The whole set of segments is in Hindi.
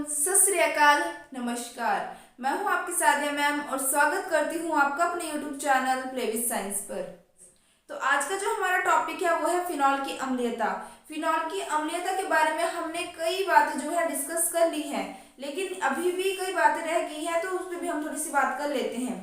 सत श्री अकाल, नमस्कार। मैं हूं आपकी सादिया मैम और स्वागत करती हूं आपका अपने YouTube channel play with science पर। तो आज का जो हमारा टॉपिक है वो है फिनॉल की अम्लीयता। फिनॉल की अम्लीयता के बारे में हमने कई बातें जो है डिस्कस कर ली हैं, लेकिन अभी भी कई बातें रह गई हैं, तो उस पर भी हम थोड़ी सी बात कर लेते हैं।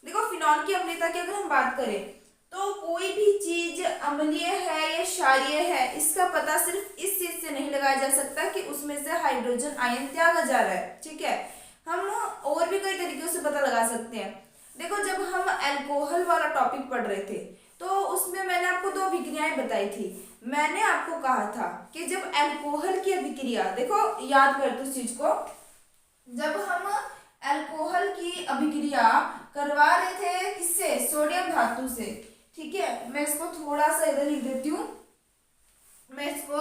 देखो, फिनॉल की अम्लीयता की अगर हम बात करें तो कोई भी चीज अम्लीय है या क्षारीय है, इसका पता सिर्फ इस चीज से नहीं लगाया जा सकता कि उसमें से हाइड्रोजन आयन त्यागा जा रहा है। ठीक है, हम और भी कई तरीकों से पता लगा सकते हैं। देखो, जब हम अल्कोहल वाला टॉपिक पढ़ रहे थे तो उसमें मैंने आपको दो अभिक्रियाएं बताई थी। मैंने आपको कहा था कि जब अल्कोहल की अभिक्रिया, देखो याद कर दो इस चीज को, जब हम अल्कोहल की अभिक्रिया करवा रहे थे किससे, सोडियम धातु से। ठीक है, मैं इसको थोड़ा सा इधर लिख देती हूँ, मैं इसको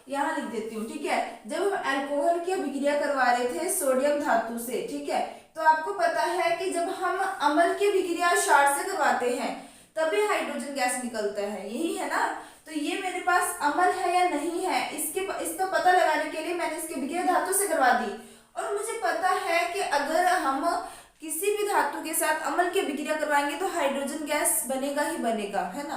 यहाँ लिख देती हूँ। ठीक है, जब हम अल्कोहल की अभिक्रिया करवा रहे थे सोडियम धातु से, ठीक है, तो आपको पता है कि जब हम अम्ल की अभिक्रिया क्षार से करवाते हैं तभी हाइड्रोजन गैस निकलता है, यही है ना। तो ये मेरे पास अम्ल है या नहीं है, इसका पता लगाने के लिए मैंने इसकी अभिक्रिया धातु से करवा दी। और मुझे पता है कि अगर हम किसी भी धातु के साथ अम्ल की अभिक्रिया करवाएंगे तो हाइड्रोजन गैस बनेगा ही बनेगा, है ना।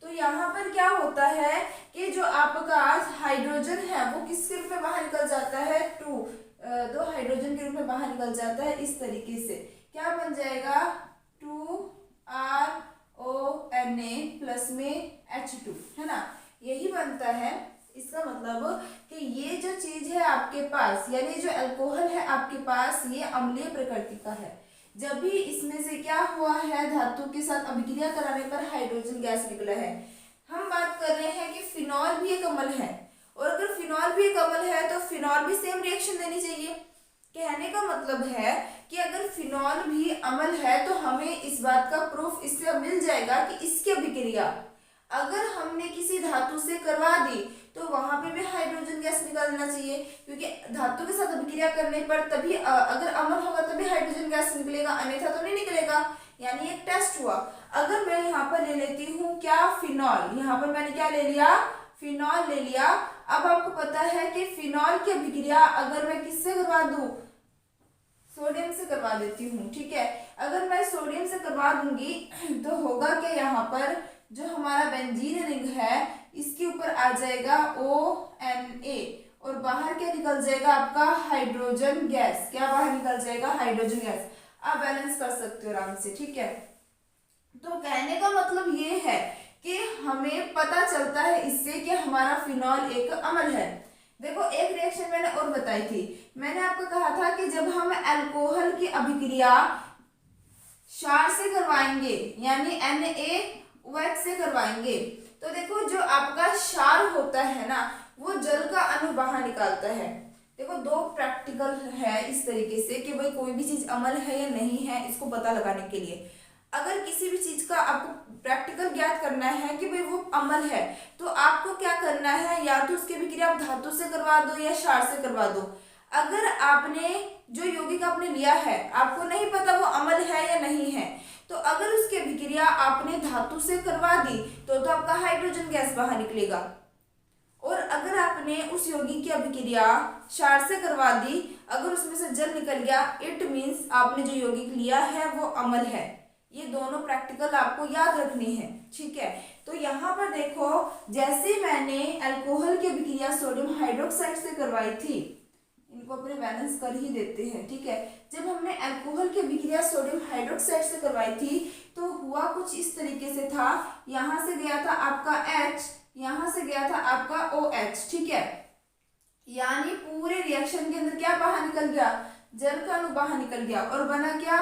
तो यहाँ पर क्या होता है कि जो आपका हाइड्रोजन है वो किसके रूप में बाहर निकल जाता है, दो हाइड्रोजन के रूप में बाहर निकल जाता है। इस तरीके से क्या बन जाएगा, 2RONA प्लस में H2, है ना, यही बनता है। इसका मतलब कि ये जो चीज है आपके पास, यानी जो अल्कोहल है आपके पास, ये अम्लीय प्रकृति का है। जब भी इसमें से क्या हुआ है, धातु के साथ अभिक्रिया कराने पर हाइड्रोजन गैस निकला है। हम बात कर रहे हैं कि फिनॉल भी एक अम्ल है, और अगर फिनॉल भी एक अम्ल है तो फिनॉल भी सेम रिएक्शन देनी चाहिए। कहने का मतलब है कि अगर फिनॉल भी अम्ल है तो हमें इस बात का प्रूफ इससे मिल जाएगा कि इसकी अभिक्रिया अगर हमने किसी धातु से करवा दी तो वहां पे भी हाइड्रोजन गैस निकलना चाहिए, क्योंकि धातु के साथ अभिक्रिया करने पर तभी अगर अम्ल होगा तभी हाइड्रोजन गैस निकलेगा, अन्यथा तो नहीं निकलेगा। यानी एक टेस्ट हुआ। अगर मैं यहाँ पर ले लेती हूँ क्या, फिनॉल, यहाँ पर मैंने क्या ले लिया, फिनॉल ले लिया। अब आपको पता है कि फिनॉल की अभिक्रिया अगर मैं किससे करवा दूं, सोडियम से करवा देती हूँ। ठीक है, अगर मैं सोडियम से करवा दूंगी तो होगा क्या, यहाँ पर जो हमारा बेंजीन रिंग है इसके ऊपर आ जाएगा ONA और बाहर क्या निकल जाएगा आपका, हाइड्रोजन गैस। क्या बाहर निकल जाएगा, हाइड्रोजन गैस। आप बैलेंस कर सकते हो आराम से। ठीक है, तो कहने का मतलब ये है कि हमें पता चलता है इससे कि हमारा फिनॉल एक अम्ल है। देखो, एक रिएक्शन मैंने और बताई थी, मैंने आपको कहा था कि जब हम अल्कोहल की अभिक्रिया क्षार से करवाएंगे, यानी NaOH से करवाएंगे, तो देखो जो आपका क्षार होता है ना, वो जल का अणु बाहर निकालता है। देखो, दो प्रैक्टिकल है इस तरीके से कि भाई कोई भी चीज अम्ल है या नहीं है, इसको पता लगाने के लिए अगर किसी भी चीज का आपको प्रैक्टिकल ज्ञात करना है कि भाई वो अम्ल है, तो आपको क्या करना है, या तो उसकी अभिक्रिया आप धातु से करवा दो या क्षार से करवा दो। अगर आपने जो यौगिक आपने लिया है आपको नहीं पता वो अम्ल है या नहीं है, तो अगर उसकी अभिक्रिया आपने धातु से करवा दी तो आपका हाइड्रोजन गैस बाहर निकलेगा। और अगर आपने उस यौगिक की अभिक्रिया क्षार से करवा दी, अगर उसमें से जल निकल गया, इट मीन्स आपने जो यौगिक लिया है वो अम्ल है। ये दोनों प्रैक्टिकल आपको याद रखने हैं। ठीक है, तो यहाँ पर देखो, जैसे मैंने अल्कोहल की अभिक्रिया सोडियम हाइड्रोक्साइड से करवाई थी, इनको अपने बैलेंस कर ही देते हैं। ठीक है, जब हमने अल्कोहल की अभिक्रिया सोडियम हाइड्रोक्साइड से करवाई थी तो हुआ कुछ इस तरीके से था, यहाँ से गया था आपका H, यहाँ से गया था आपका OH। ठीक है, यानी पूरे रिएक्शन के अंदर क्या बाहर निकल गया, जल का अणु बाहर निकल गया और बना क्या,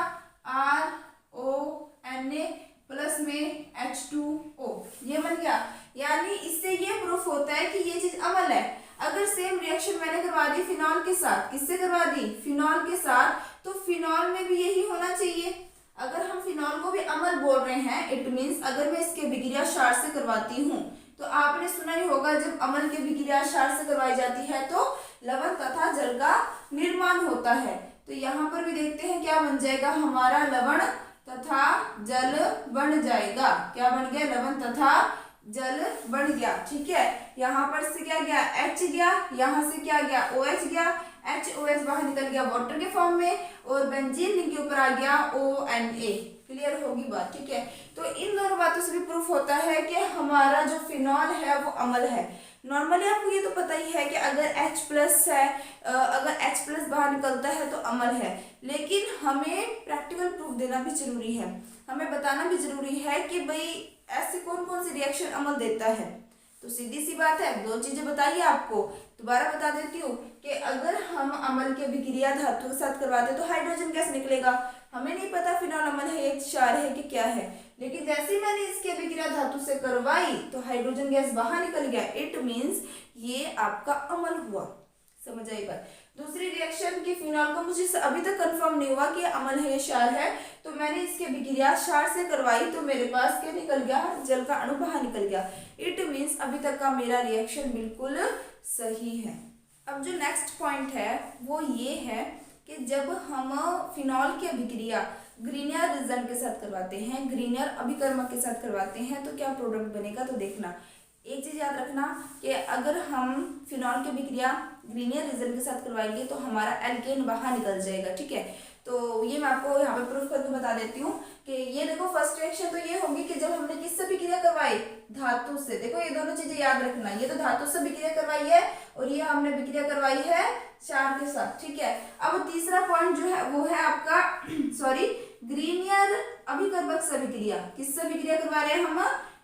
RONA प्लस में H2O, ये बन गया। यानी इससे ये प्रूफ होता है कि ये चीज अम्ल है। अगर सेम रिएक्शन मैंने करवा दी फिनॉल के साथ, किससे करवा दी, फिनॉल के साथ, तो फिनॉल में भी यही होना चाहिए। अगर हम फिनॉल को भी अम्ल बोल रहे हैं, इट मीन्स अगर मैं इसकी अभिक्रिया क्षार से करवाती हूँ, तो आपने सुना ही होगा जब अम्ल की अभिक्रिया क्षार से करवाई जाती है तो लवण तथा जल का निर्माण होता है। तो यहाँ पर भी देखते हैं क्या बन जाएगा, हमारा लवण तथा जल बन जाएगा। क्या बन गया, लवण तथा जल बढ़ गया, ठीक है। यहाँ पर से क्या गया, H गया, यहाँ से क्या गया, OH गया, HOH बाहर निकल गया वाटर के फॉर्म में, और बेंजीन रिंग के ऊपर आ गया ONA। क्लियर होगी बात, ठीक है। तो इन दोनों बातों से भी प्रूफ होता है कि हमारा जो फिनॉल है वो अम्ल है। नॉर्मली आपको ये तो पता ही है कि अगर H+ है, अगर H+ बाहर निकलता है तो अम्ल है, लेकिन हमें प्रैक्टिकल प्रूफ देना भी जरूरी है, हमें बताना भी जरूरी है कि भाई ऐसे कौन कौन सी रिएक्शन अम्ल देता है। तो सीधी सी बात है, दो चीजें बताइए आपको, दोबारा बता देती हूँ कि अगर हम अम्ल की अभिक्रिया धातु के साथ करवाते तो हाइड्रोजन गैस निकलेगा। हमें नहीं पता फिनॉल अम्ल है, एक क्षार है कि क्या है, लेकिन जैसे ही मैंने इसकी अभिक्रिया धातु से करवाई तो हाइड्रोजन गैस बाहर निकल गया। इट मीन्स ये आपका अम्ल हुआ। समझ आई बात। दूसरी रिएक्शन की फिनॉल को मुझे अभी तक कंफर्म नहीं हुआ कि अम्ल है या क्षार है, तो मैंने इसकी अभिक्रिया क्षार से करवाई तो मेरे पास क्या निकल गया, जल का अणु बाहर निकल गया। इट मीन्स अभी तक का मेरा रिएक्शन बिल्कुल सही है। अब जो नेक्स्ट पॉइंट है वो ये है कि जब हम फिनॉल की अभिक्रिया ग्रीनियर रिएजेंट के साथ करवाते हैं, ग्रीनियर अभिकर्मक के साथ करवाते हैं, तो क्या प्रोडक्ट बनेगा। तो देखना, एक चीज याद रखना कि अगर हम फिनॉल की अभिक्रिया ग्रीनियर रिएजेंट के साथ करवाएंगे तो हमारा एल्केन बाहर निकल जाएगा, ठीक है। तो ये मैं आपको यहाँ पे प्रूफ करके बता देती हूँ कि ये देखो फर्स्ट रिएक्शन तो ये होगी कि जब हमने किससे अभिक्रिया करवाई, धातु से। देखो ये दोनों चीजें याद रखना, ये तो धातु से अभिक्रिया करवाई है और ये हमने अभिक्रिया करवाई है क्षार के साथ, ठीक है। अब तीसरा पॉइंट जो है वो है आपका सॉरी ग्रीनियर अभिकर्मक से अभिक्रिया। किससे अभिक्रिया करवा रहे हैं हम,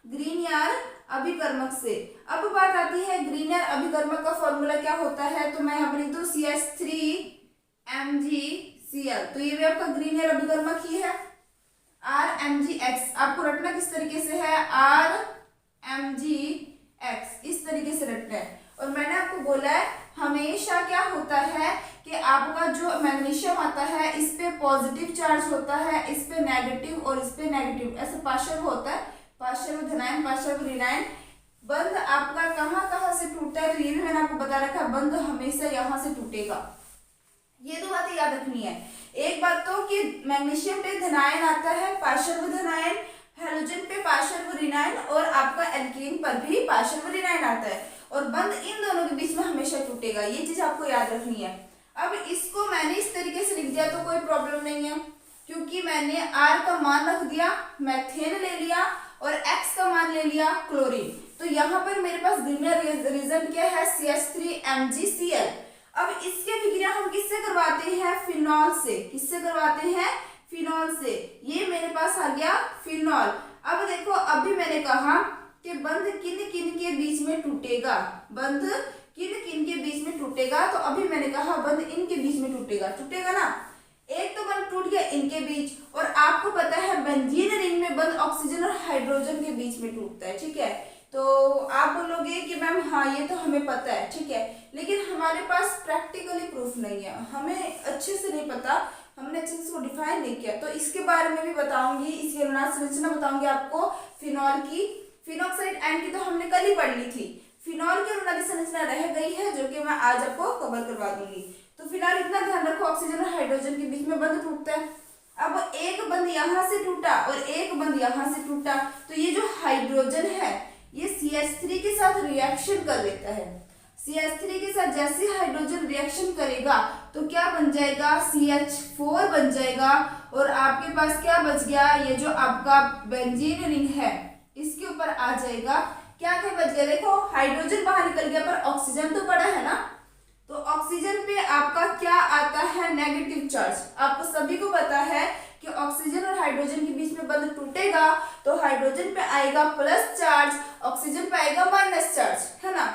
ग्रीनियर अभिकर्मक से। अब बात आती है ग्रीनियर अभिकर्मक का फॉर्मूला क्या होता है, तो मैं यहाँ पर लिख दूं CH3MgCl। तो ये भी आपका ग्रीनियर अभिकर्मक ही है। RMgX आपको रटना किस तरीके से है, RMgX इस तरीके से रटना है। और मैंने आपको बोला है हमेशा क्या होता है कि आपका जो मैग्नीशियम आता है इस पे पॉजिटिव चार्ज होता है, इस पे नेगेटिव और इस पे नेगेटिव, ऐसे पार्शियल होता है, पार्शियल विद धनायन पार्शियल विद ऋणायन। बंध आपका कहाँ से टूटता है, तो ये भी मैंने आपको बता रखा है, बंध हमेशा यहाँ से टूटेगा। ये दो बातें याद रखनी है। एक बात तो कि मैग्नीशियम पे धनायन आता है पार्शियल विद धनायन, हेलोजन पे पार्शियल विद ऋणायन, और आपका एल्कीन पर भी पार्शियल विद ऋणायन आता है, और बंध इन दोनों के बीच में हमेशा टूटेगा। ये चीज आपको याद रखनी है। अब इसको मैंने इस तरीके से लिख दिया तो कोई प्रॉब्लम नहीं है, क्योंकि मैंने R का मान रख दिया, मैथेन ले लिया, और X का मान ले लिया क्लोरीन। तो यहाँ पर मेरे पास ग्रीनियर रिएजेंट क्या है, CH3MgCl। अब इसके अभिक्रिया हम किससे करवाते हैं, फिनॉल से। किससे करवाते हैं, फिनॉल से। ये मेरे पास आ गया फिनॉल। अब देखो अभी मैंने कहा कि बंध किन किन के बीच में टूटेगा, बंध किन किन के बीच में टूटेगा, तो अभी मैंने कहा बंध इनके बीच में टूटेगा, टूटेगा ना। एक तो बंध टूट गया इनके बीच, और आपको पता है बेंजीन रिंग में बंध ऑक्सीजन और हाइड्रोजन के बीच में टूटता है, ठीक है। तो आप बोलोगे कि मैम हाँ ये तो हमें पता है, ठीक है, लेकिन हमारे पास प्रैक्टिकली प्रूफ नहीं है, हमें अच्छे से नहीं पता, हमने अच्छे से इसको डिफाइन नहीं किया। तो इसके बारे में भी बताऊंगी, इसकी अनुनाद संरचना बताऊंगी आपको फिनॉल की। फिनॉक्साइड आयन की तो हमने कल ही पढ़ ली थी, फिनॉल की अनुनादी संरचना रह गई है जो कि मैं आज आपको कवर करवा दूंगी। तो फिलहाल इतना ध्यान रखो, ऑक्सीजन और हाइड्रोजन के बीच में बंध टूटता है। अब एक बंध यहाँ से टूटा और एक बंध यहाँ से टूटा, तो ये जो हाइड्रोजन है ये CH3 के साथ रिएक्शन कर लेता है। CH3 के साथ जैसे हाइड्रोजन रिएक्शन करेगा तो क्या बन जाएगा, CH4 बन जाएगा, और आपके पास क्या बच गया, ये जो आपका बेंजीन रिंग है इसके ऊपर आ जाएगा। क्या क्या बच गया, देखो हाइड्रोजन बाहर निकल गया पर ऑक्सीजन तो पड़ा है ना, तो ऑक्सीजन पे आपका क्या आता है, नेगेटिव चार्ज। आपको सभी को पता है कि ऑक्सीजन और हाइड्रोजन के बीच में बंध टूटेगा तो हाइड्रोजन पे आएगा प्लस चार्ज, ऑक्सीजन पे आएगा माइनस चार्ज, है ना।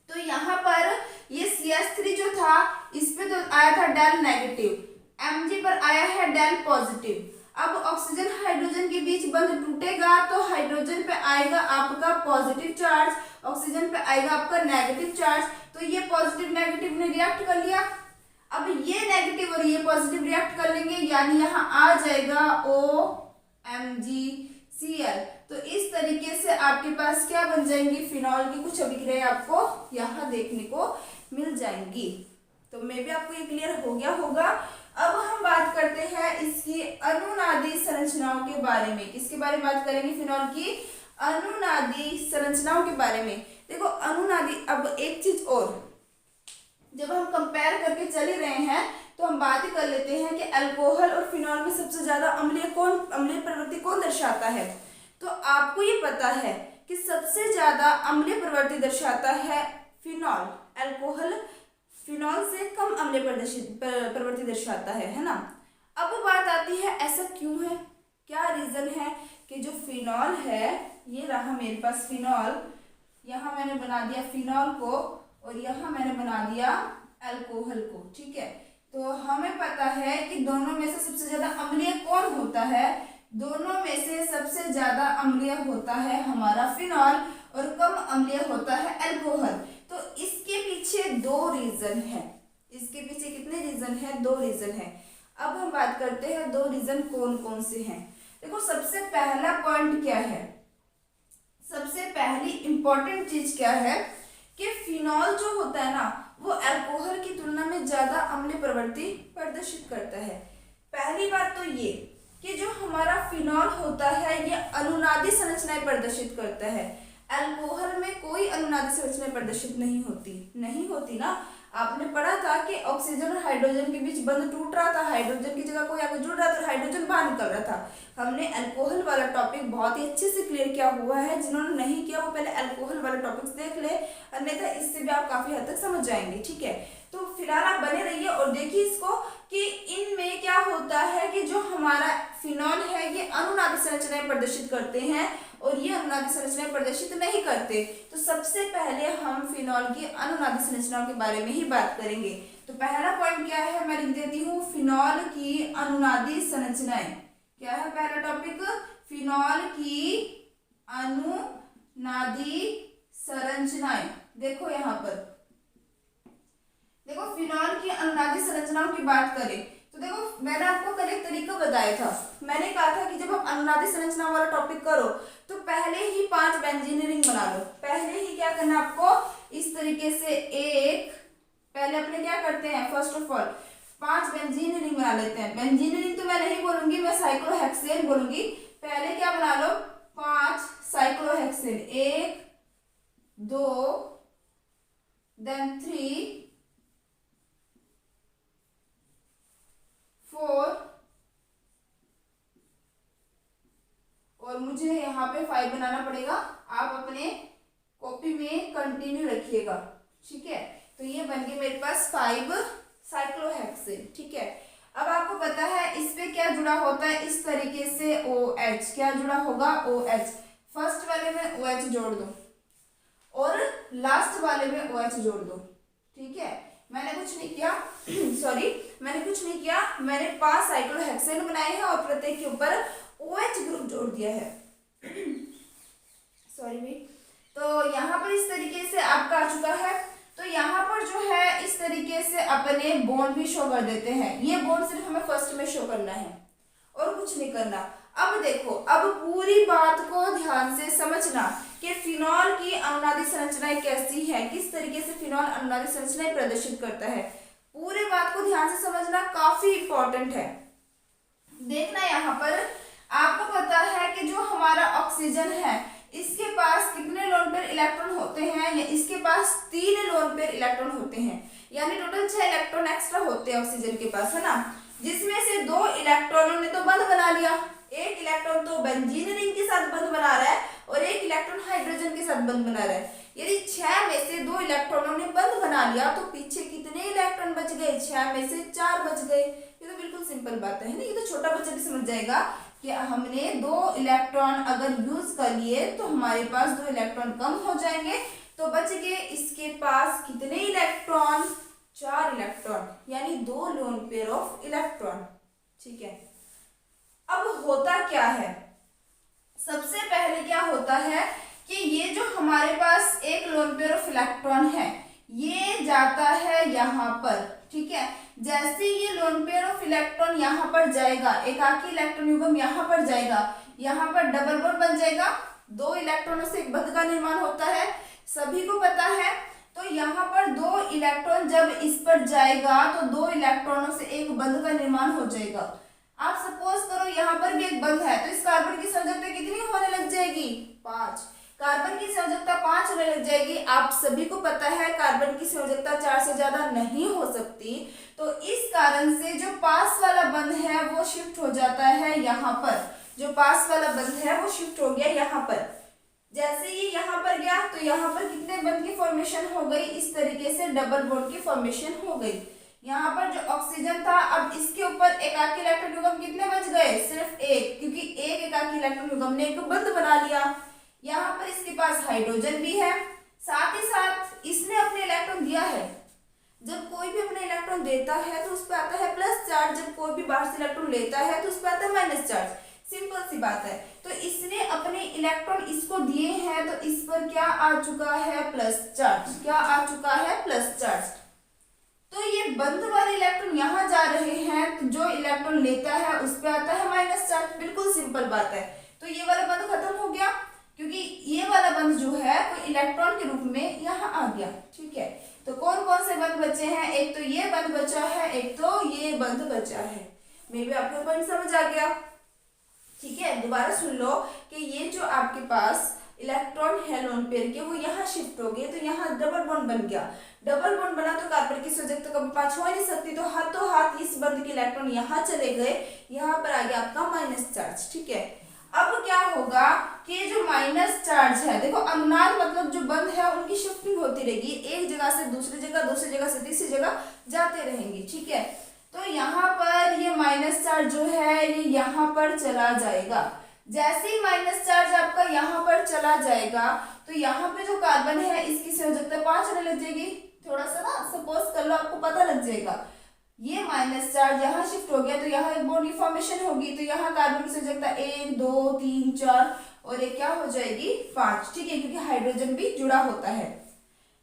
तो यहाँ पर ये CH3 जो था इस पे तो आया था डेल नेगेटिव, Mg पर आया है डेल पॉजिटिव। अब ऑक्सीजन हाइड्रोजन के बीच बंध टूटेगा तो हाइड्रोजन पे आएगा आपका पॉजिटिव चार्ज, ऑक्सीजन पे आएगा आपका नेगेटिव चार्ज। तो ये पॉजिटिव नेगेटिव ने रिएक्ट कर लिया, अब ये नेगेटिव और ये पॉजिटिव रिएक्ट कर लेंगे, यानी यहाँ आ जाएगा OMgCl। तो इस तरीके से आपके पास क्या बन जाएंगी, फिनॉल की कुछ अभिक्रियाएं आपको यहाँ देखने को मिल जाएंगी। तो मे भी आपको ये क्लियर हो गया होगा। अब हम बात करते हैं इसकी अनुनादी संरचनाओं के बारे में। किसके बारे में बात करेंगे, फिनॉल की अनुनादी संरचनाओं के बारे में। देखो अनुनादी, अब एक चीज और, जब हम कंपेयर करके चल ही रहे हैं तो हम बात ही कर लेते हैं कि अल्कोहल और फिनॉल में सबसे ज्यादा अम्लीय प्रवृत्ति कौन दर्शाता है। तो आपको ये पता है कि सबसे ज्यादा अम्लीय प्रवृत्ति दर्शाता है फिनॉल। अल्कोहल फिनॉल से कम अम्लीय प्रवृत्ति दर्शाता है ना। अब बात आती है ऐसा क्यों है, क्या रीजन है कि जो फिनॉल है, ये रहा मेरे पास फिनॉल, यहाँ मैंने बना दिया फिनॉल को और यहाँ मैंने बना दिया अल्कोहल को, ठीक है। तो हमें पता है कि दोनों में से सबसे ज्यादा अम्लीय कौन होता है, दोनों में से सबसे ज्यादा अम्लीय होता है हमारा फिनॉल और कम अम्लीय होता है अल्कोहल। तो इसके पीछे दो रीजन है, इसके पीछे कितने रीजन है, दो रीजन है। अब हम बात करते हैं दो रीजन कौन कौन से हैं। देखो सबसे पहला पॉइंट क्या है, सबसे पहली इंपॉर्टेंट चीज क्या है कि फिनॉल जो होता है ना वो अल्कोहल की तुलना में ज्यादा अम्लीय प्रवृत्ति प्रदर्शित करता है। पहली बात तो ये कि जो हमारा फिनॉल होता है ये अनुनादी संरचनाएं प्रदर्शित करता है। अल्कोहल में कोई अनुनादी संरचनाएं प्रदर्शित नहीं होती ना। आपने पढ़ा था कि ऑक्सीजन और हाइड्रोजन के बीच बंध टूट रहा था, हाइड्रोजन की जगह कोई आगे जुड़ रहा था, हाइड्रोजन बाहर निकल रहा था। हमने अल्कोहल वाला टॉपिक बहुत ही अच्छे से क्लियर किया हुआ है, जिन्होंने नहीं किया वो पहले अल्कोहल वाला टॉपिक्स देख ले, अन्यथा इससे भी आप काफी हद तक समझ जाएंगे, ठीक है। तो फिलहाल आप बने रहिए और देखिए इसको कि इनमें क्या होता है कि जो हमारा फिनॉल है ये अनुनादी संरचनाएं प्रदर्शित करते हैं और ये अनुनादी संरचनाएं प्रदर्शित नहीं करते। तो सबसे पहले हम फिनॉल की अनुनादी संरचनाओं के बारे में ही बात करेंगे। तो पहला पॉइंट क्या है, मैं लिख देती हूँ फिनॉल की अनुनादी संरचनाएं। क्या है पहला टॉपिक, फिनॉल की अनुनादी संरचनाएं। देखो यहाँ पर, देखो फिनॉल की अनुनादी संरचनाओं की बात करें तो देखो मैंने आपको कल एक तरीका बताया था। मैंने कहा था कि जब आप अनुनादी संरचना वाला टॉपिक करो तो पहले ही 5 बेंजीन रिंग बना लो। पहले ही क्या करना आपको, इस तरीके से एक, पहले अपने क्या करते हैं, first of all 5 benzene ring बना लेते हैं। बेंजीन रिंग तो मैं नहीं बोलूंगी, मैं साइक्लोहेक्सेन बोलूंगी। पहले क्या बना लो, 5 साइक्लोहेक्सेन, 1 2 देन 3 4 और मुझे यहाँ पे 5 बनाना पड़ेगा। आप अपने कॉपी में कंटिन्यू रखिएगा, ठीक है। तो ये बन गए मेरे पास 5 साइक्लोहेक्सेन, ठीक है। अब आपको पता है इस पे क्या जुड़ा होता है, इस तरीके से OH, क्या जुड़ा होगा, OH। फर्स्ट वाले में OH जोड़ दो और लास्ट वाले में OH जोड़ दो, ठीक है। मैंने कुछ नहीं किया मैंने कुछ नहीं किया, मैंने 5 साइक्लोहेक्सेन बनाए हैं और प्रत्येक के ऊपर OH ग्रुप जोड़ दिया है। सॉरी भाई। तो यहाँ पर इस तरीके से आपका आ चुका है। तो यहाँ पर जो है इस तरीके से अपने बॉन्ड भी शो कर देते हैं। ये बॉन्ड सिर्फ हमें फर्स्ट में शो करना है और कुछ नहीं करना। अब देखो, अब पूरी बात को ध्यान से समझना कि फिनॉल की अनुनादी संरचनाएं कैसी है, किस तरीके से फिनॉल अनुनादी संरचनाएं प्रदर्शित करता है। पूरे बात को ध्यान से समझना काफी इंपॉर्टेंट है। देखना यहाँ पर आपको पता है कि जो हमारा ऑक्सीजन है इसके पास कितने लोन पेयर इलेक्ट्रॉन होते हैं, या इसके पास 3 लोन पेयर इलेक्ट्रॉन होते हैं, यानी टोटल 6 इलेक्ट्रॉन एक्स्ट्रा होते हैं ऑक्सीजन के पास, है ना। जिसमें से 2 इलेक्ट्रॉनों ने तो बंध बना लिया, एक इलेक्ट्रॉन तो बेंजीन रिंग के साथ बंध बना रहा है और एक इलेक्ट्रॉन हाइड्रोजन के साथ बंध बना रहा है। यदि 6 में से 2 इलेक्ट्रॉनों ने बंध बना लिया तो पीछे कितने इलेक्ट्रॉन बच गए, 6 में से 4 बच गए। ये तो बिल्कुल सिंपल बात है ना, ये तो छोटा बच्चा भी समझ जाएगा कि हमने 2 इलेक्ट्रॉन अगर यूज कर लिए तो हमारे पास 2 इलेक्ट्रॉन कम हो जाएंगे, तो बच गए इसके पास कितने इलेक्ट्रॉन, 4 इलेक्ट्रॉन, यानी 2 लोन पेयर ऑफ इलेक्ट्रॉन, ठीक है। अब होता क्या है, सबसे पहले क्या होता है कि ये जो हमारे पास एक लोन पेयर ऑफ इलेक्ट्रॉन है ये जाता है यहाँ पर, ठीक है। जैसे ये लोन पेयर ऑफ इलेक्ट्रॉन यहाँ पर जाएगा, एकाकी इलेक्ट्रॉन युग्म यहाँ पर जाएगा, यहाँ पर डबल बॉन्ड बन जाएगा, 2 इलेक्ट्रॉनों से एक बंध का निर्माण होता है, सभी को पता है। तो यहाँ पर 2 इलेक्ट्रॉन जब इस पर जाएगा तो 2 इलेक्ट्रॉनों से एक बंध का निर्माण हो जाएगा। आप सपोज करो यहाँ पर भी एक बंध है, तो इस कार्बन की संयोजकता कितनी होने लग जाएगी? 5। कार्बन की संयोजकता 5 होने लग जाएगी। आप सभी को पता है कार्बन की संयोजकता 4 से ज्यादा नहीं हो सकती, तो इस कारण से जो पास वाला बंध है वो शिफ्ट हो जाता है यहाँ पर। जो पास वाला बंध है वो शिफ्ट हो गया यहाँ पर। जैसे ये यहाँ पर गया तो यहाँ पर कितने बंध की फॉर्मेशन हो गई? इस तरीके से डबल बॉन्ड की फॉर्मेशन हो गई। यहाँ पर जो ऑक्सीजन था, अब इसके ऊपर एकाकी इलेक्ट्रॉन युग्म कितने बच गए? सिर्फ एक, क्योंकि एक एकाकी इलेक्ट्रॉन युग्म ने एक बंध बना लिया। यहाँ पर इसके पास हाइड्रोजन भी है, साथ ही साथ इसने अपने इलेक्ट्रॉन दिया है। जब कोई भी अपने इलेक्ट्रॉन देता है तो उस पर आता है प्लस चार्ज, जब कोई भी बाहर से इलेक्ट्रॉन लेता है तो उस पर आता है माइनस चार्ज। सिंपल सी बात है। तो इसने अपने इलेक्ट्रॉन इसको दिए हैं, तो इस पर क्या आ चुका है? Plus charge. क्या आ चुका है? Plus charge. तो ये बंद वाले इलेक्ट्रॉन यहाँ जा रहे हैं, तो जो इलेक्ट्रॉन लेता है उस पे आता है माइनस चार्ज। बिल्कुल सिंपल बात है। तो ये वाला बंद खत्म हो गया, क्योंकि ये वाला बंद जो है वो इलेक्ट्रॉन के रूप में यहाँ आ गया। ठीक है, तो कौन कौन से बंद बचे हैं? एक तो ये बंद बचा है, एक तो ये बंद बचा है। मे भी आपको पॉइंट समझ आ गया। ठीक है, दोबारा सुन लो कि ये जो आपके पास इलेक्ट्रॉन है लोन पेयर के, वो यहाँ शिफ्ट हो गए, तो यहाँ डबल बॉन्ड बन गया। डबल बॉन्ड बना तो कार्बन की संयोजकता कभी 5 हो नहीं सकती, तो हाथों हाथ इस बंद के इलेक्ट्रॉन यहाँ चले गए, यहाँ पर आ गया आपका माइनस चार्ज। ठीक है, अब क्या होगा कि जो माइनस चार्ज है, देखो अनुनाद मतलब जो बंद है उनकी शिफ्टिंग होती रहेगी, एक जगह से दूसरी जगह, दूसरी जगह से तीसरी जगह जाते रहेंगे। ठीक है, तो यहाँ पर ये माइनस चार्ज जो है ये यहाँ पर चला जाएगा। जैसे ही माइनस चार्ज आपका यहाँ पर चला जाएगा तो यहाँ पे जो कार्बन है इसकी संयोजकता 5 होने लग जाएगी। थोड़ा सा ना सपोज कर लो, आपको पता लग जाएगा। ये माइनस चार्ज यहाँ शिफ्ट हो गया तो यहाँ एक बॉन्ड की फॉर्मेशन होगी, तो यहाँ कार्बन की संयोजकता 1 2 3 4 और एक क्या हो जाएगी? 5। ठीक है, क्योंकि हाइड्रोजन भी जुड़ा होता है।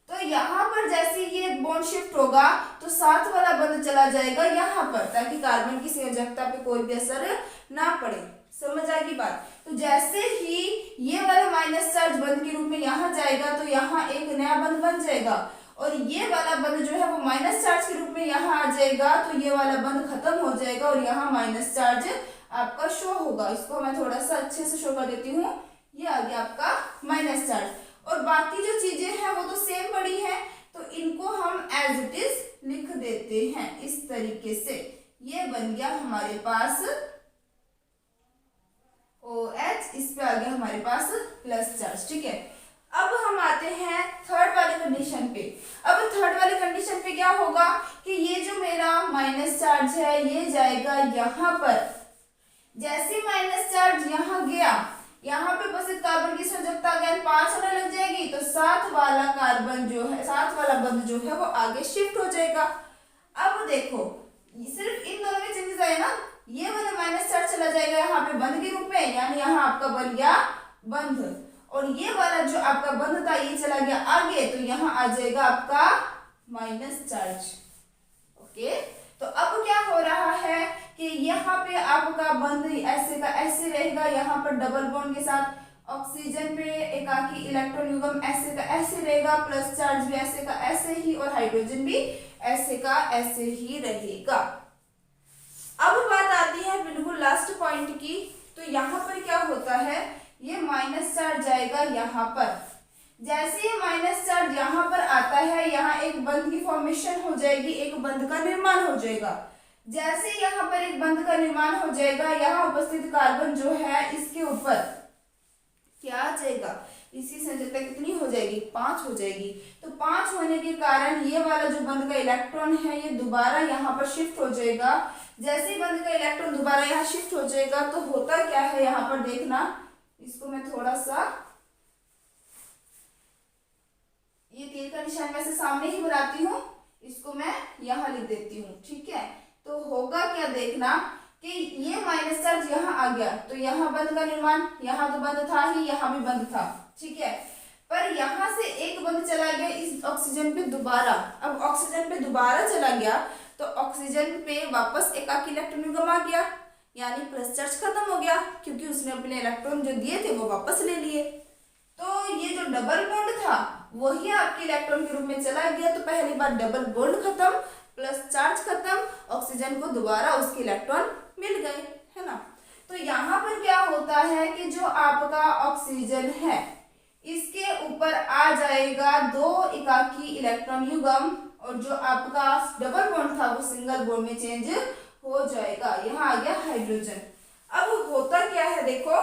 तो यहाँ पर जैसे ये बॉन्ड शिफ्ट होगा तो साथ वाला बंध चला जाएगा यहाँ पर, ताकि कार्बन की संयोजकता पे कोई भी असर ना पड़े। समझ आएगी बात? तो जैसे ही ये वाला माइनस चार्ज बंध के रूप में यहाँ जाएगा तो यहाँ एक नया बंध बन जाएगा, और ये वाला बंध जो है वो माइनस चार्ज के रूप में यहाँ आ जाएगा, तो ये वाला बंध खत्म हो जाएगा और यहाँ माइनस चार्ज आपका शो होगा। इसको मैं थोड़ा सा अच्छे से शो कर देती हूँ। ये आ गया आपका माइनस चार्ज, और बाकी जो चीजें हैं वो तो सेम पड़ी है, तो इनको हम एज इट इज लिख देते हैं इस तरीके से। ये बन गया हमारे पास OH, इस पे आ गया हमारे पास प्लस चार्ज। ठीक है, अब हम आते हैं थर्ड वाले कंडीशन पे। अब थर्ड वाले कंडीशन पे क्या होगा कि ये जो मेरा माइनस चार्ज है ये जाएगा यहाँ पर। जैसे माइनस चार्ज यहाँ गया, यहाँ पे उपस्थित कार्बन की संयोजकता अगेन 5 होने लग जाएगी, तो साथ वाला कार्बन जो है, साथ वाला बंध जो है वो आगे शिफ्ट हो जाएगा। अब देखो सिर्फ इन दोनों में चेंजेस आए ना, ये वाला माइनस चार्ज चला जाएगा यहाँ पे बंध के रूप में, यानी यहाँ आपका बन गया बंध, और ये वाला जो आपका बंध था ये चला गया आगे, तो यहाँ आ जाएगा आपका माइनस चार्ज। ओके, तो अब क्या हो रहा है कि यहाँ पे आपका बंध ऐसे का ऐसे रहेगा, यहाँ पर डबल बॉन्ड के साथ ऑक्सीजन पे एकाकी इलेक्ट्रॉन युग्म ऐसे का ऐसे रहेगा, प्लस चार्ज भी ऐसे का ऐसे ही, और हाइड्रोजन भी ऐसे का ऐसे ही रहेगा। अब बात आती है बिल्कुल लास्ट पॉइंट की, तो यहाँ पर क्या होता है, ये माइनस चार्ज जाएगा यहाँ पर। जैसे ये माइनस चार्ज यहाँ पर आता है, यहाँ एक बंध की फॉर्मेशन हो जाएगी, एक बंध का निर्माण हो जाएगा। जैसे यहाँ पर एक बंध का निर्माण हो जाएगा, यहाँ उपस्थित कार्बन जो है इसके ऊपर क्या आ जाएगा, इसकी संयोजकता कितनी हो जाएगी? 5 हो जाएगी। तो 5 होने के कारण ये वाला जो बंध का इलेक्ट्रॉन है ये दोबारा यहाँ पर शिफ्ट हो जाएगा। जैसे ही बंध का इलेक्ट्रॉन दोबारा यहाँ शिफ्ट हो जाएगा तो होता क्या है यहाँ पर देखना, इसको मैं थोड़ा सा ये तीर का निशान वैसे सामने ही बनाती हूँ, इसको मैं यहाँ लिख देती हूँ। ठीक है, तो होगा क्या देखना कि ये माइनस चार्ज यहाँ आ गया, तो यहाँ बंध का निर्माण, यहाँ तो बंध था ही, यहाँ भी बंध था। ठीक है, पर यहाँ से एक बंध चला गया इस ऑक्सीजन पे दोबारा। अब ऑक्सीजन पे दोबारा चला गया तो ऑक्सीजन पे वापस एकाकी इलेक्ट्रॉन युग्म आ गया, यानी प्लस चार्ज खत्म हो गया, क्योंकि उसने अपने इलेक्ट्रॉन जो दिए थे वो वापस ले लिए। तो ये जो डबल बॉन्ड था वही आपके इलेक्ट्रॉन के रूप में चला गया, तो पहली बार डबल बॉन्ड खत्म, प्लस चार्ज खत्म, ऑक्सीजन को दोबारा उसके इलेक्ट्रॉन मिल गए। होता है कि जो आपका ऑक्सीजन है इसके ऊपर आ जाएगा 2 एकाकी इलेक्ट्रॉन युग्म और जो आपका डबल बॉन्ड था वो सिंगल बॉन्ड में चेंज हो जाएगा। यहाँ आ गया हाइड्रोजन। अब होता क्या है देखो,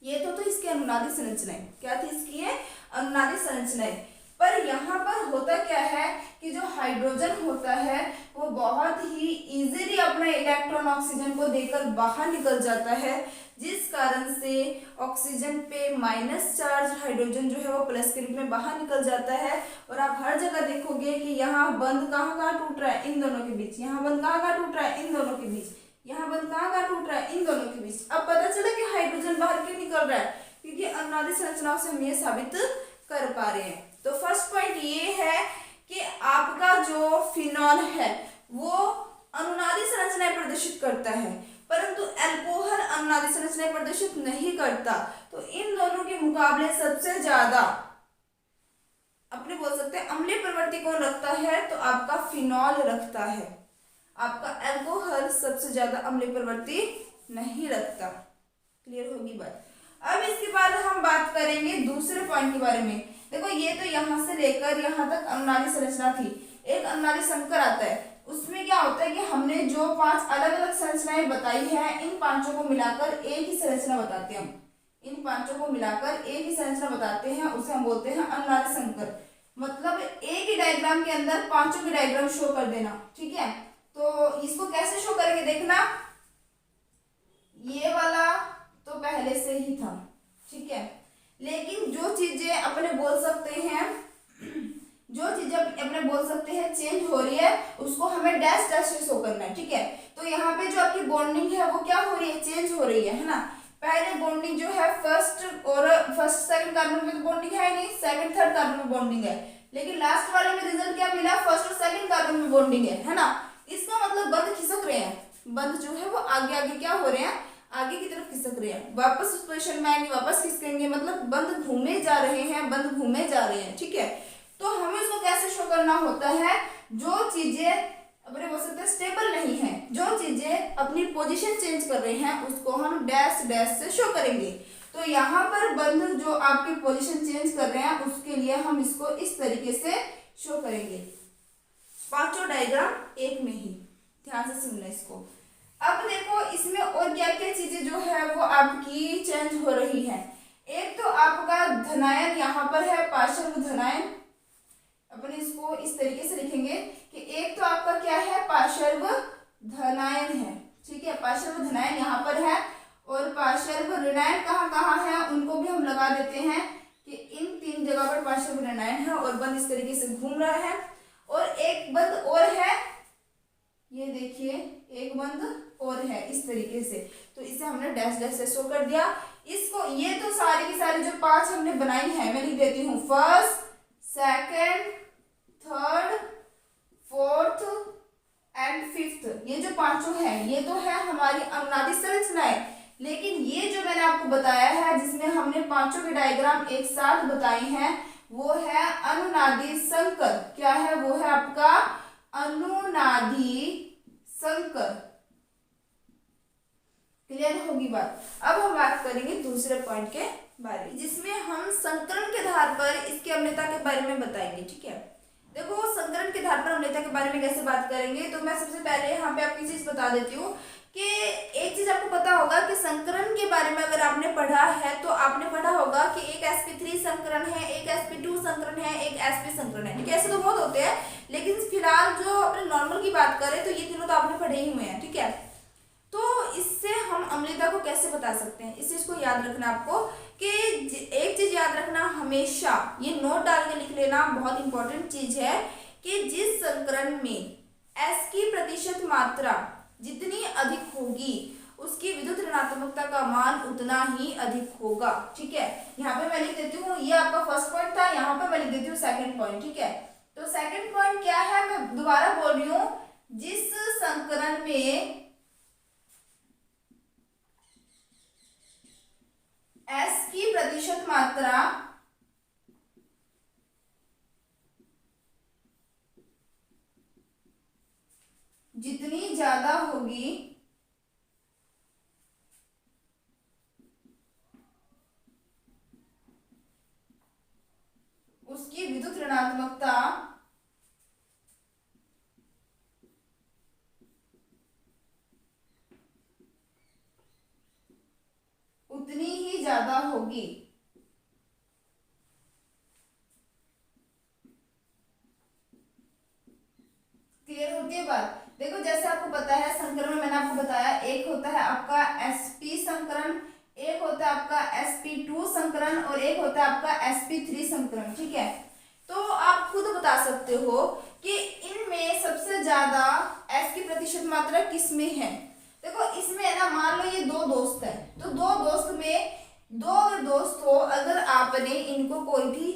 ये तो इसकी अनुनादी संरचनाएं, क्या थी इसकी ये अनुनादी संरचनाएं, पर यहाँ पर होता क्या है कि जो हाइड्रोजन होता है वो बहुत ही इजीली अपना इलेक्ट्रॉन ऑक्सीजन को देकर बाहर निकल जाता है, जिस कारण से ऑक्सीजन पे माइनस चार्ज, हाइड्रोजन जो है वो प्लस के रूप में बाहर निकल जाता है। और आप हर जगह देखोगे कि यहाँ बंध कहाँ टूट रहा है, इन दोनों के बीच, यहाँ बंध कहाँ टूट रहा है, इन दोनों के बीच, यहाँ बंध कहाँ टूट रहा है, इन दोनों के बीच। अब पता चला कि हाइड्रोजन बाहर क्यों निकल रहा है, क्योंकि अनुनादी संरचनाओं से हम ये साबित कर पा रहे हैं। तो फर्स्ट पॉइंट ये है कि आपका जो फिनॉल है वो अनुनादी संरचनाएं प्रदर्शित करता है, परंतु अल्कोहल अनुनादी संरचनाएं प्रदर्शित नहीं करता। तो इन दोनों के मुकाबले सबसे ज्यादा अपने बोल सकते हैं अम्लीय प्रवृत्ति कौन रखता है, तो आपका फिनॉल रखता है। आपका अल्कोहल सबसे ज्यादा अम्लीय प्रवृत्ति नहीं रखता। क्लियर होगी बात। अब इसके बाद हम बात करेंगे दूसरे पॉइंट के बारे में। देखो ये तो यहाँ से लेकर यहाँ तक अनुनादी संरचना थी। एक अनुनादी संकर आता है, उसमें क्या होता है कि हमने जो 5 अलग अलग संरचनाएं बताई है, इन पांचों को मिलाकर एक ही संरचना बताते हैं हम। इन पांचों को मिलाकर एक ही संरचना बताते हैं, उसे हम बोलते हैं अनुनादी संकर। मतलब एक ही डायग्राम के अंदर पांचों के डायग्राम शो कर देना, ठीक है। तो इसको कैसे शो करेंगे देखना, ये वाला तो पहले से ही था, ठीक है, लेकिन जो चीजें अपने बोल सकते हैं, जो चीजें अपने बोल सकते हैं चेंज हो रही है, उसको हमें डैश डैश से शो करना है, ठीक है। तो यहाँ पे जो आपकी बॉन्डिंग है वो क्या हो रही है, चेंज हो रही है ना। पहले बॉन्डिंग जो है फर्स्ट सेकंड कार्बन में तो बॉन्डिंग है नहीं, सेकंड थर्ड कार्बन में बॉन्डिंग है, लेकिन लास्ट वाले में रिजल्ट क्या मिला, फर्स्ट और सेकंड कार्बन में बॉन्डिंग है ना। इसका मतलब बंध खिसक रहे हैं, बंध जो है वो आगे आगे क्या हो रहे हैं, आगे की तरफ खिसक रहे हैं, वापस उस पोजीशन में आएंगे, वापस खिसकेंगे, मतलब बंध घूमे जा रहे हैं, बंध घूमे जा रहे हैं, ठीक है। तो हमें इसको कैसे शो करना होता है, जो चीजें अपने बोल सकते हैं स्टेबल नहीं है, जो चीजें अपनी पोजीशन चेंज कर रहे हैं, उसको हम डैश डैश से शो करेंगे। तो यहाँ पर बंध जो आपकी पोजीशन चेंज कर रहे हैं उसके लिए हम इसको इस तरीके से शो करेंगे। पांचों डायग्राम एक में ही, ध्यान से सुनना इसको। अब देखो इसमें और क्या क्या चीजें जो है वो आपकी चेंज हो रही है। एक तो आपका धनायन यहाँ पर है, पार्श्व धनायन, अपने इसको इस तरीके से लिखेंगे कि एक तो आपका क्या है, पार्श्व धनायन है, ठीक है, पार्श्व धनायन यहाँ पर है, और पार्श्व ऋणायन कहाँ कहाँ है उनको भी हम लगा देते हैं कि इन 3 जगह पर पार्श्व ऋणायन है, और बंद इस तरीके से घूम रहा है। और एक बंद और है, ये देखिए एक बंद और है इस तरीके से, तो इसे हमने डैश डैश से शो कर दिया। इसको ये तो सारी की सारी जो 5 हमने बनाई है, मैं लिख देती हूँ first, second, third, fourth and fifth, ये जो पांचों है ये तो है हमारी अनुनादी संरचनाएं। लेकिन ये जो मैंने आपको बताया है जिसमें हमने पांचों के डायग्राम एक साथ बताए हैं, वो है अनुनादी संकर। क्या है, वो है आपका अनुनादी संकर। क्लियर होगी बात। अब हम बात करेंगे दूसरे पॉइंट के बारे में, जिसमें हम संकरण के आधार पर इसकी अम्लता के बारे में बताएंगे, ठीक है। देखो संकरण के आधार पर अम्लता के बारे में कैसे बात करेंगे, तो मैं सबसे पहले यहाँ पे आपकी चीज बता देती हूँ कि एक चीज आपको पता होगा कि संकरण के बारे में अगर आपने पढ़ा है तो आपने पढ़ा होगा कि एक sp3 संकरण है, एक sp2 संकरण है, एक sp संकरण है, ठीक है। ऐसे तो बहुत होते हैं, लेकिन फिलहाल जो अपने नॉर्मल की बात करें तो ये तीनों तो आपने पढ़े ही हुए हैं, ठीक है। तो इससे हम अम्लता को कैसे बता सकते हैं, इस चीज को याद रखना आपको कि एक चीज याद रखना हमेशा, ये नोट डाल के लिख लेना, बहुत इंपॉर्टेंट चीज है कि जिस संकरण में S की प्रतिशत मात्रा जितनी अधिक होगी उसकी विद्युत ऋणात्मकता का मान उतना ही अधिक होगा, ठीक है। यहाँ पे मैं लिख देती हूँ, ये आपका फर्स्ट पॉइंट था, यहाँ पे मैं लिख देती हूँ सेकंड पॉइंट, ठीक है। तो सेकंड पॉइंट क्या है, मैं दोबारा बोल रही हूँ, जिस संकरण में S की प्रतिशत मात्रा जितनी ज्यादा होगी होगी। क्लियर होती है बात। देखो जैसे आपको पता है संकरण में मैंने आपको बताया, एक होता है आपका sp संकरण, एक होता है आपका sp2 संकरण और एक होता है आपका sp3 संकरण। ठीक है, तो आप खुद बता सकते हो कि इनमें सबसे ज्यादा s की प्रतिशत मात्रा किस में है। देखो इसमें है ना, मान लो ये दो दोस्त है, तो दो दोस्त में दो अगर दोस्त हो, अगर आपने इनको कोई भी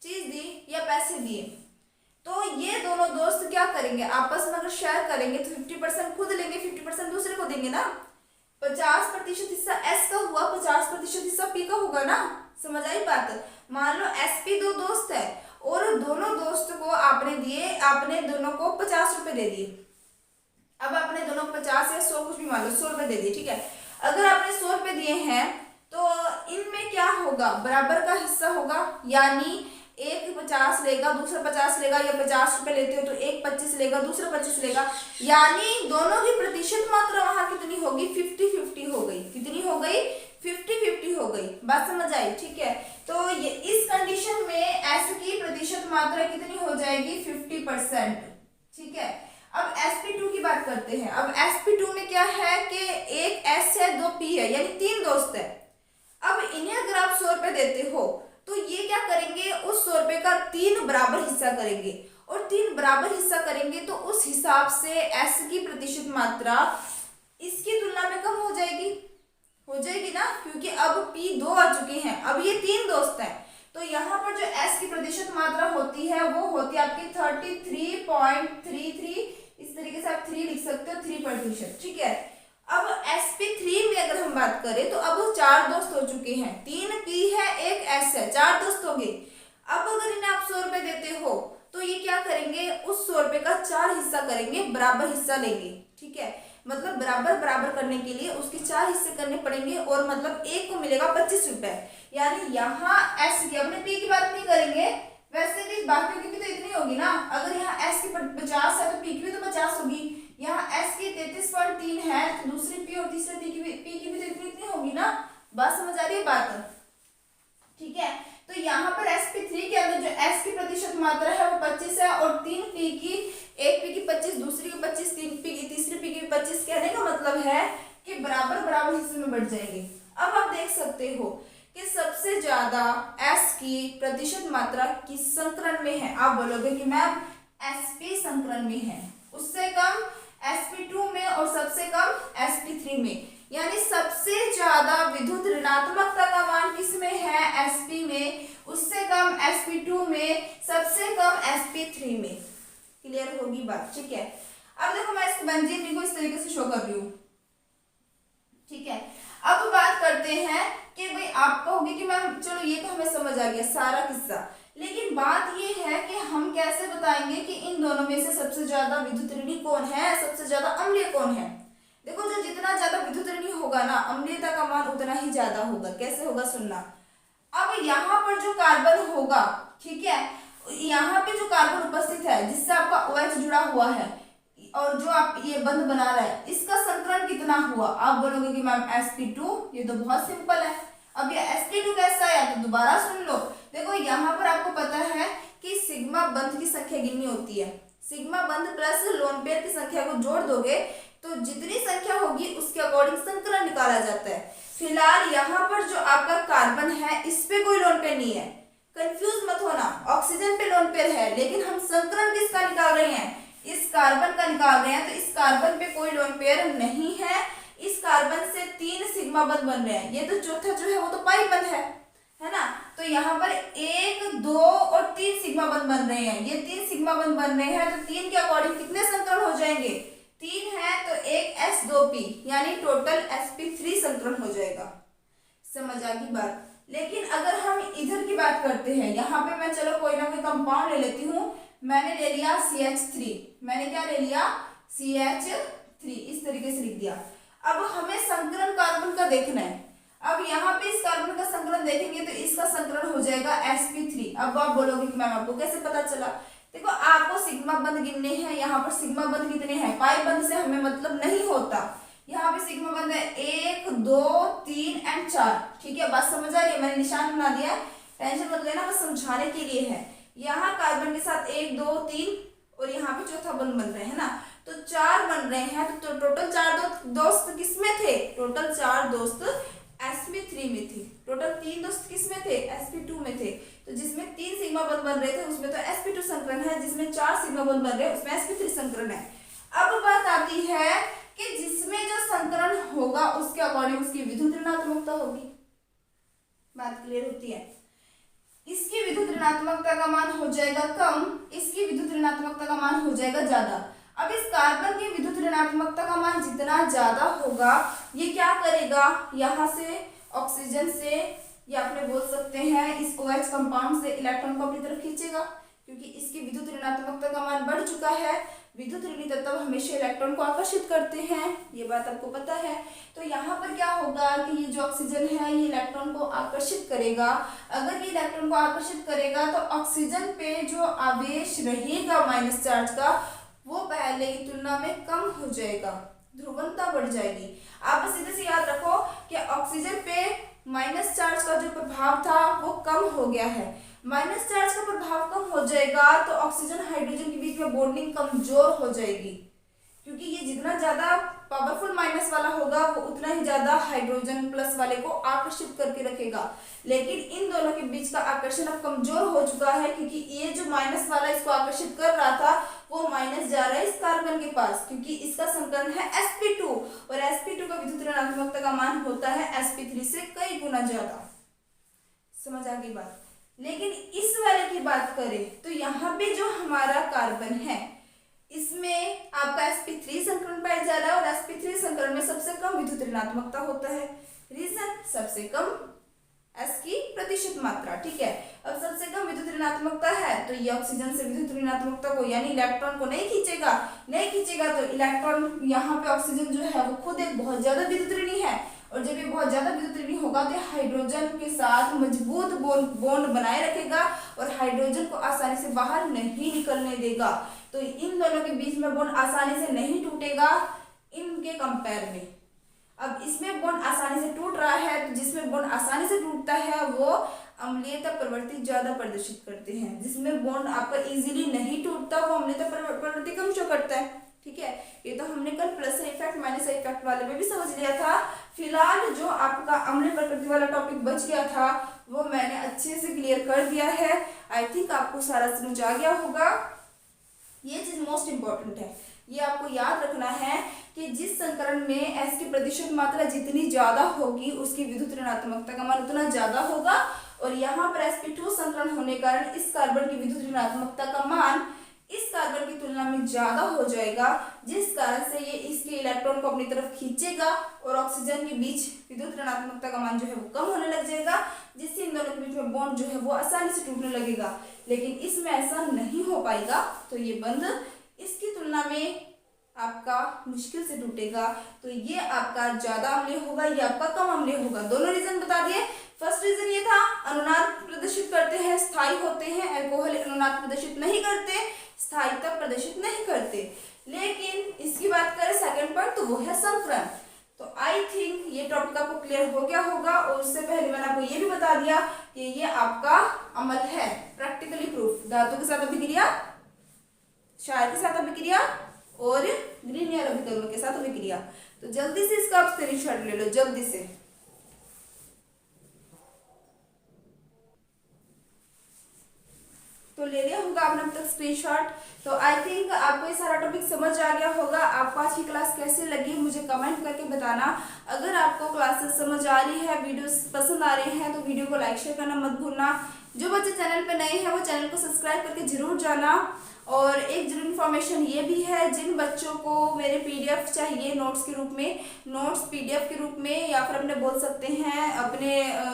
चीज दी या पैसे दिए, तो ये दोनों दोस्त क्या करेंगे, आपस में अगर शेयर करेंगे तो 50% खुद लेंगे, 50% दूसरे को देंगे ना। 50% हिस्सा S का हुआ, 50% हिस्सा P का होगा ना। समझ आई बात। मान लो SP दो दोस्त है और दोनों दोस्त को आपने दिए, आपने दोनों को 50 रुपए दे दिए। अब आपने दोनों को 50 या 100 कुछ भी मान लो 100 रुपए दे दिए। ठीक है, अगर आपने 100 रुपए दिए हैं तो इनमें क्या होगा, बराबर का हिस्सा होगा, यानी एक 50 लेगा, दूसरा 50 लेगा, या 50 रुपए लेते हो तो एक 25 लेगा, दूसरा 25 लेगा, यानी दोनों की प्रतिशत मात्रा वहां कितनी होगी, 50-50 हो गई। कितनी हो गई, 50-50 हो गई। बात समझ आई। ठीक है, तो ये इस कंडीशन में S की प्रतिशत मात्रा कितनी हो जाएगी, 50%। ठीक है, अब sp2 की बात करते हैं। अब sp2 में क्या है कि एक S है, दो P है, यानी तीन दोस्त है। अब इन्हें अगर आप 100 रुपए देते हो तो ये क्या करेंगे, उस 100 रुपए का 3 बराबर हिस्सा करेंगे, और 3 बराबर हिस्सा करेंगे तो उस हिसाब से S की प्रतिशत मात्रा इसकी तुलना में कम हो जाएगी ना, क्योंकि अब P 2 आ चुके हैं, अब ये तीन दोस्त हैं। तो यहाँ पर जो S की प्रतिशत मात्रा होती है वो होती है आपकी 33.33, इस तरीके से आप 3 लिख सकते हो, 3%। ठीक है, अब sp3 में अगर हम बात करें तो अब 4 दोस्त हो चुके हैं, 3 P है, एक S है, 4 दोस्त हो गए। अब अगर इन्हें आप 100 रुपए देते हो तो ये क्या करेंगे, उस 100 रुपए का 4 हिस्सा करेंगे, बराबर हिस्सा लेंगे। ठीक है, मतलब बराबर करने के लिए उसके 4 हिस्से करने पड़ेंगे, और मतलब एक को मिलेगा 25 रुपए। यानी यहाँ S की, अपने P की बात नहीं करेंगे, वैसे भी बाकियों की भी तो इतनी होगी ना। अगर यहाँ S की 50 है तो P की भी तो 50 होगी। यहाँ S की 33.3 है तो दूसरी P और तीसरे P की भी तो इतनी होगी ना। बात समझ आ रही है बात। ठीक है, तो यहाँ पर sp3 के अंदर जो S की प्रतिशत मात्रा है वो 25 है, और 3 P की, एक P की 25, दूसरी की 25, 3 P की, तीसरी P की 25। कहने का मतलब है कि बराबर हिस्से में बढ़ जाएंगे। अब आप देख सकते हो कि सबसे ज्यादा S की प्रतिशत मात्रा किस संकरण में है। आप बोलोगे कि मैम sp संकरण में है, उससे कम sp2 में और सबसे कम sp3 में। यानी सबसे ज्यादा विद्युत ऋणात्मकता का मान किस में है, sp में, उससे कम sp2 में, सबसे कम sp3 में। क्लियर होगी बात। ठीक है, अब देखो मैं इस बंजीर को इस तरीके से शो कर रही हूँ। ठीक है, अब बात करते हैं कि भाई आप कहोगे कि मैम चलो ये तो हमें समझ आ गया सारा किस्सा, लेकिन बात ये है कि हम कैसे बताएंगे कि इन दोनों में से सबसे ज्यादा विद्युत ऋणी कौन है, सबसे ज्यादा अम्लीय कौन है। देखो जो जितना ज्यादा विद्युत ऋणी होगा ना, अम्लीयता का मान उतना ही ज्यादा होगा। कैसे होगा सुनना। अब यहाँ पर जो कार्बन होगा, ठीक है, यहाँ पे जो कार्बन उपस्थित है जिससे आपका OH जुड़ा हुआ है और जो आप ये बंध बना रहा है, इसका संकरण कितना हुआ। आप बोलोगे कि मैम sp2, ये तो बहुत सिंपल है। अब ये sp2 कैसा आया तो दोबारा सुन लो। देखो यहाँ पर आपको पता है कि सिग्मा बंध की संख्या गिननी होती है, सिग्मा बंध प्लस लोन पेयर की संख्या को जोड़ दोगे तो जितनी संख्या होगी उसके अकॉर्डिंग संकरण निकाला जाता है। फिलहाल यहाँ पर जो आपका कार्बन है इस पे कोई लोन पेयर नहीं है, कंफ्यूज मत होना। ऑक्सीजन पे लोन पेयर है, लेकिन हम संकरण किसका निकाल रहे हैं, इस कार्बन का निकाल रहे हैं, तो इस कार्बन पे कोई लोन पेयर नहीं है। इस कार्बन से 3 सिग्मा बंध बन रहे हैं, ये तो चौथा जो है वो तो पाई बंध है ना। तो यहाँ पर 1, 2 और 3 सिग्मा बंध बन रहे हैं, ये 3 सिग्मा बंध बन रहे हैं, तो 3 के अकॉर्डिंग कितने संकरण हो जाएंगे, 3 है तो एक S2P, यानी टोटल sp3 संकरण हो जाएगा। समझ आ गई बात। लेकिन अगर हम इधर की बात करते हैं, यहाँ पे मैं चलो कोई ना कोई कंपाउंड ले लेती हूँ। मैंने ले लिया CH3, मैंने क्या ले लिया CH3, इस तरीके से लिख दिया। अब हमें संकरण कार्बन का देखना है। अब यहाँ पे इस कार्बन का संकलन देखेंगे तो इसका संकलन हो जाएगा sp3। अब आप बोलोगे कि मैम आपको कैसे पता चला। देखो आपको सिग्मा बंध गिनने हैं, यहाँ पर सिग्मा बंध कितने हैं, पाई बंध से हमें मतलब नहीं होता, यहाँ पे सिग्मा बन रहा है 1 2 3 एंड 4। ठीक है, बात समझ आ रही है? मैंने निशान बना दिया है, टेंशन मत लेना, बस समझाने के लिए है। यहाँ कार्बन के साथ 1 2 3 और यहाँ पे चौथा बंध बन रहे हैं ना, तो 4 बन रहे हैं। तो टोटल 4 दोस्त किसमें थे? टोटल 4 दोस्त sp3 में थे। टोटल 3 दोस्त किसमें थे? sp2 में थे। तो जिसमें 3 सिग्मा बंध बन रहे थे उसमें तो sp2 संकरण है, जिसमें 4 सिग्मा बंध बन रहे हैं उसमें sp3 संकरण है। अब बात आती है कि जिसमें जो संकरण होगा उसके अकॉर्डिंग उसकी विद्युत ऋणात्मकता होगी। बात क्लियर होती है? इसकी विद्युत ऋणात्मकता का मान हो जाएगा कम, इसकी विद्युत ऋणात्मकता का मान हो जाएगा ज्यादा। अब इस कार्बन की विद्युत ऋणात्मकता का मान जितना ज्यादा होगा ये क्या करेगा, यहाँ से ऑक्सीजन से या अपने बोल सकते हैं इस OH कंपाउंड से इलेक्ट्रॉन को अपनी तरफ खींचेगा, क्योंकि इसकी विद्युत ऋणात्मकता का मान बढ़ चुका है। विद्युत ऋणी तत्व हमेशा इलेक्ट्रॉन को आकर्षित करते हैं, ये बात आपको पता है। तो यहाँ पर क्या होगा कि ये जो ऑक्सीजन है ये इलेक्ट्रॉन को आकर्षित करेगा। अगर ये इलेक्ट्रॉन को आकर्षित करेगा तो ऑक्सीजन पे जो आवेश रहेगा माइनस चार्ज का वो पहले की तुलना में कम हो जाएगा, ध्रुवणता बढ़ जाएगी। आप सीधे से याद रखो कि ऑक्सीजन पे माइनस चार्ज का जो प्रभाव था वो कम हो गया है। माइनस चार्ज का प्रभाव कम हो जाएगा तो ऑक्सीजन हाइड्रोजन के बीच में बॉन्डिंग कमजोर हो जाएगी, क्योंकि ये जितना ज्यादा पावरफुल माइनस वाला होगा वो उतना ही ज्यादा हाइड्रोजन प्लस वाले को आकर्षित करके रखेगा। लेकिन इन दोनों के बीच का आकर्षण अब कमजोर हो चुका है, क्योंकि ये जो माइनस वाला इसको आकर्षित कर रहा था वो माइनस जा रहा है इस कार्बन के पास, क्योंकि इसका संकरण है sp2 और sp2 का विद्युत ऋणात्मकता का मान होता है sp3 से कई गुना ज्यादा। समझ आ गई बात? लेकिन इस वाले की बात करें तो यहाँ पे जो हमारा कार्बन है इसमें आपका sp3 संकरण पाया जा रहा है और sp3 संकरण में सबसे कम विद्युत ऋणात्मकता होता है। रीजन सबसे कम S की प्रतिशत मात्रा। ठीक है, अब सबसे कम विद्युत ऋणात्मकता है तो ये ऑक्सीजन से विद्युत ऋणात्मकता को यानी इलेक्ट्रॉन को नहीं खींचेगा तो इलेक्ट्रॉन यहाँ पे ऑक्सीजन जो है वो खुद एक बहुत ज्यादा विद्युत ऋणी है, और जब ये बहुत ज्यादा विद्युत ऋणी होगा तो हाइड्रोजन के साथ मजबूत बॉन्ड बनाए रखेगा और हाइड्रोजन को आसानी से बाहर नहीं निकलने देगा। तो इन दोनों के बीच में बॉन्ड आसानी से नहीं टूटेगा इनके कंपेयर में। अब इसमें बॉन्ड आसानी से टूट रहा है, तो जिसमें बॉन्ड आसानी से टूटता है वो अम्लीयता प्रवृत्ति ज्यादा प्रदर्शित करते हैं। जिसमें बॉन्ड आपका इजीली नहीं टूटता वो अम्लीयता प्रवृत्ति कम शो करता है। ठीक है, ये तो हमने कल प्लस इफेक्ट माइनस इफेक्ट वाले में भी समझ लिया था। फिलहाल जो आपका अम्लीय प्रकृति वाला टॉपिक बच गया था वो मैंने अच्छे से क्लियर कर दिया है। आई थिंक आपको सारा समझ आ गया होगा। ये चीज मोस्ट इंपॉर्टेंट है, ये आपको याद रखना है कि जिस संकरण में S की प्रतिशत मात्रा जितनी ज्यादा होगी उसकी विद्युत ऋणात्मकता का मान उतना ज्यादा होगा, और यहाँ पर sp2 संकरण होने के कारण इस कार्बन की विद्युत ऋणात्मकता का मान इस कार्बन की तुलना में ज्यादा हो जाएगा, जिस कारण से ये इसके इलेक्ट्रॉन को अपनी तरफ खींचेगा और ऑक्सीजन के बीच विद्युत ऋणात्मकता का मान जो है वो कम होने लग जाएगा, जिससे इन दोनों के बीच में बॉन्ड जो है वो आसानी से टूटने लगेगा। लेकिन इसमें ऐसा नहीं हो पाएगा, तो ये बंध इसकी तुलना में आपका मुश्किल से टूटेगा। तो ये आपका ज्यादा अम्लीय होगा, ये आपका कम अम्लीय होगा। दोनों रीजन बता दिए। फर्स्ट रीजन ये था अनुनाद प्रदर्शित करते हैं, स्थायी होते हैं। अल्कोहल अनुनाद प्रदर्शित नहीं करते, स्थायित्व प्रदर्शित नहीं करते। लेकिन इसकी बात करें सेकंड पॉइंट तो वो है संकरण। तो आई थिंक ये टॉपिक आपको क्लियर हो गया होगा, और उससे पहले मैंने आपको ये भी बता दिया कि ये आपका अमल है, प्रैक्टिकली प्रूफ। धातु के साथ अभिक्रिया, क्षार के साथ अभिक्रिया और ग्रीनियर अभिकर्मक के साथ अभिक्रिया। तो जल्दी से इसका आप स्क्रीनशॉट ले लो, जल्दी से। तो ले लिया होगा आपने अब तक स्क्रीनशॉट। तो आई थिंक आपको ये सारा टॉपिक समझ आ गया होगा। आपको आज की क्लास कैसे लगी मुझे कमेंट करके बताना। अगर आपको क्लासेस समझ आ रही है, वीडियोस पसंद आ रहे हैं तो वीडियो को लाइक शेयर करना मत भूलना। जो बच्चे चैनल पे नए हैं वो चैनल को सब्सक्राइब करके जरूर जाना। और एक जरूर इन्फॉर्मेशन ये भी है, जिन बच्चों को मेरे पीडीएफ चाहिए नोट्स के रूप में, नोट्स पीडीएफ के रूप में, या फिर अपने बोल सकते हैं अपने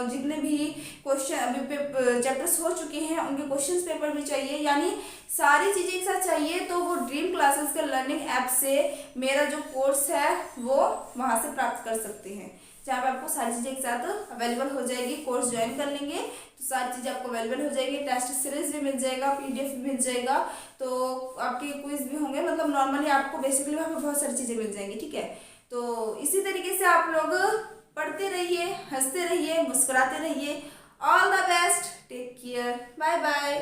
जितने भी क्वेश्चन अभी चैप्टर्स हो चुके हैं उनके क्वेश्चंस पेपर भी चाहिए, यानी सारी चीज़ें एक साथ चाहिए, तो वो ड्रीम क्लासेस के लर्निंग ऐप से मेरा जो कोर्स है वो वहाँ से प्राप्त कर सकते हैं, जहाँ पे आपको सारी चीज़ें एक साथ अवेलेबल हो जाएगी। कोर्स ज्वाइन कर लेंगे तो सारी चीज़ें आपको अवेलेबल हो जाएगी। टेस्ट सीरीज भी मिल जाएगा, पीडीएफ भी मिल जाएगा, तो आपके क्विज भी होंगे। मतलब नॉर्मली आपको बेसिकली वहाँ पे बहुत सारी चीज़ें मिल जाएंगी। ठीक है, तो इसी तरीके से आप लोग पढ़ते रहिए, हंसते रहिए, मुस्कुराते रहिए। All the best, take care, bye bye.